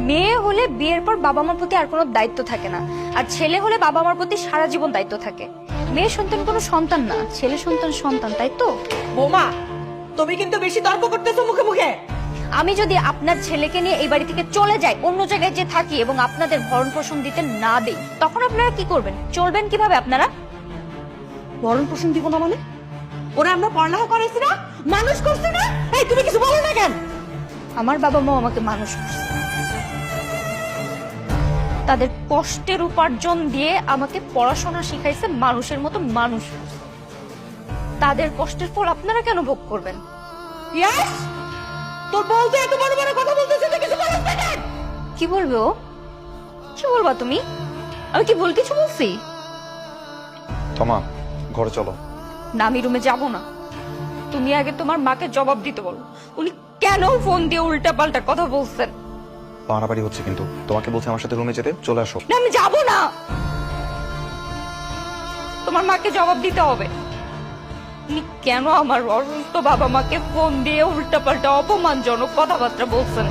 মেয়ে হলে বিয়ের পর বাবা মার প্রতি আর কোনো দায়িত্ব থাকে না, আর ছেলে হলে বাবা মার প্রতি সারা জীবন দায়িত্ব থাকে। মেয়ে সন্তান কোনো সন্তান না, ছেলে সন্তান সন্তান, তাই তো? বোমা, তুমি কিন্তু বেশি তর্ক করতেছো মুখে মুখে। আমি যদি আপনার ছেলেকে নিয়ে এই বাড়ি থেকে চলে যাই, অন্য জায়গায় যে থাকি এবং আপনাদের ভরণ পোষণ দিতে না দেই, তখন আপনারা কি করবেন? চলবেন কিভাবে আপনারা? ভরণ পোষণ দিব না মানে? ওরা আমরা পড়ালেখা করাইছি না, মানুষ করছি না। এই তুমি কিছু বলো না কেন? আমার বাবা মা আমাকে মানুষ করছে, তাদের কষ্টের উপার্জন দিয়ে আমাকে পড়াশোনা শিখাইছে, মানুষের মতো মানুষ করছে। তাদের কষ্টের ফল আপনারা কেন ভোগ করবেন? ইয়েস, তোর বউ তো এত বড় বড় কথা বলতেছে, তুই কিছু বলিস না কেন? কি বলবে ও? কি বলবা তুমি? আমি কি ভুল কিছু বলছি? তমা, ঘরে চলো। না, আমি রুমে যাব না। তুমি আগে তোমার মাকে জবাব দিতে বলো, উনি কেন ফোন দিয়ে উল্টা পাল্টা কথা বলছেন। বাড়াবাড়ি হচ্ছে কিন্তু। তোমাকে বলছি আমার সাথে রুমে যেতে, চলে আসো। না, আমি যাব না। তোমার মাকে জবাব দিতে হবে। উনি কেন আমার অসুস্থ বাবা মাকে ফোন দিয়ে উল্টা পাল্টা অপমানজনক কথাবার্তা বলছেন।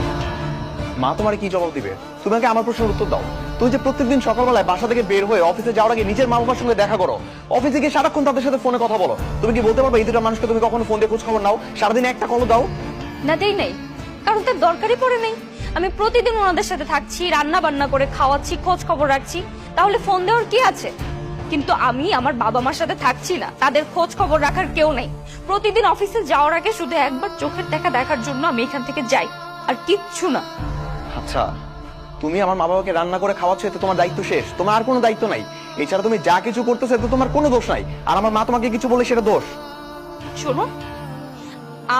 মা তোমার কি জবাব দিবে? তুমি আগে আমার প্রশ্নের উত্তর দাও। তুমি যে প্রত্যেকদিন সকালবেলায় বাসা থেকে বের হয়ে অফিসে যাওয়ার আগে নিজের মা বাবার সঙ্গে দেখা করো, অফিসে গিয়ে সারাক্ষণ তাদের সাথে ফোনে কথা বলো, তুমি কি বলতে পারবে এই দুটো মানুষকে তুমি কখনো ফোন দিয়ে খোঁজ খবর নাও? সারাদিন একটা কল দাও? না, দেই নাই, কারণ তার দরকারই পড়ে নেই। আমি প্রতিদিন ওনাদের সাথে থাকছি, রান্না বান্না করে খাওয়াচ্ছি, খোঁজ খবর রাখছি, তাহলে ফোন দেওয়ার কি আছে? কিন্তু আমি আমার বাবা মার সাথে থাকছি না, তাদের খোঁজ খবর রাখার কেউ নেই। প্রতিদিন অফিসে যাওয়ার আগে শুধু একবার চোখের দেখা দেখার জন্য আমি এখান থেকে যাই, আর কিচ্ছু না। আচ্ছা, তুমি আমার মা বাবাকে রান্না করে খাওয়াচ্ছ, এতে তোমার দায়িত্ব শেষ? তোমার আর কোনো দায়িত্ব নাই? এছাড়া তুমি যা কিছু করতেছো এতে তোমার কোনো দোষ নাই, আর আমার মা তোমাকে কিছু বলে সেটা দোষ। শোনো,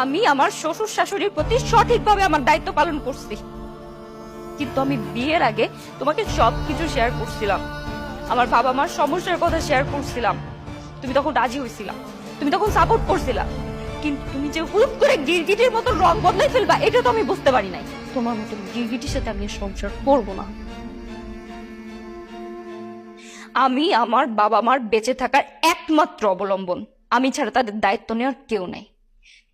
আমি আমার শ্বশুর শাশুড়ির প্রতি সঠিকভাবে আমার দায়িত্ব পালন করছি, কিন্তু আমি বিয়ের আগে তোমাকে সবকিছু শেয়ার করছিলাম, আমার বাবা মার সমস্যার কথা শেয়ার করছিলাম। তুমি তখন রাজি হয়েছিলা, তুমি তখন সাপোর্ট করছিলা, কিন্তু তুমি যে হুট করে গিরগিটির মতো রং বদলাই ফেলবা, এটা তো আমি বুঝতে পারি নাই। তোমার মতো গিরগিটির সাথে আমি সংসার করব না। আমি আমার বাবা মার বেঁচে থাকার একমাত্র অবলম্বন, আমি ছাড়া তাদের দায়িত্ব নেওয়ার কেউ নেই।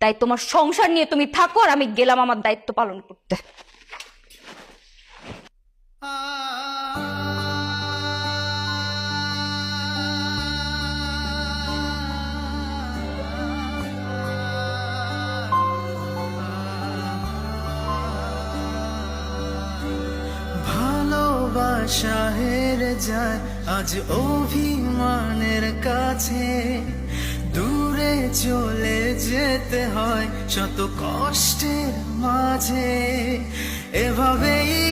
তাই তোমার সংসার নিয়ে তুমি থাকো, আর আমি গেলাম আমার দায়িত্ব পালন করতে। ভালোবাসা হেরে যায় আজ অভিমানের কাছে, দূরে চলে যেতে হয় শত কষ্টের মাঝে, এভাবেই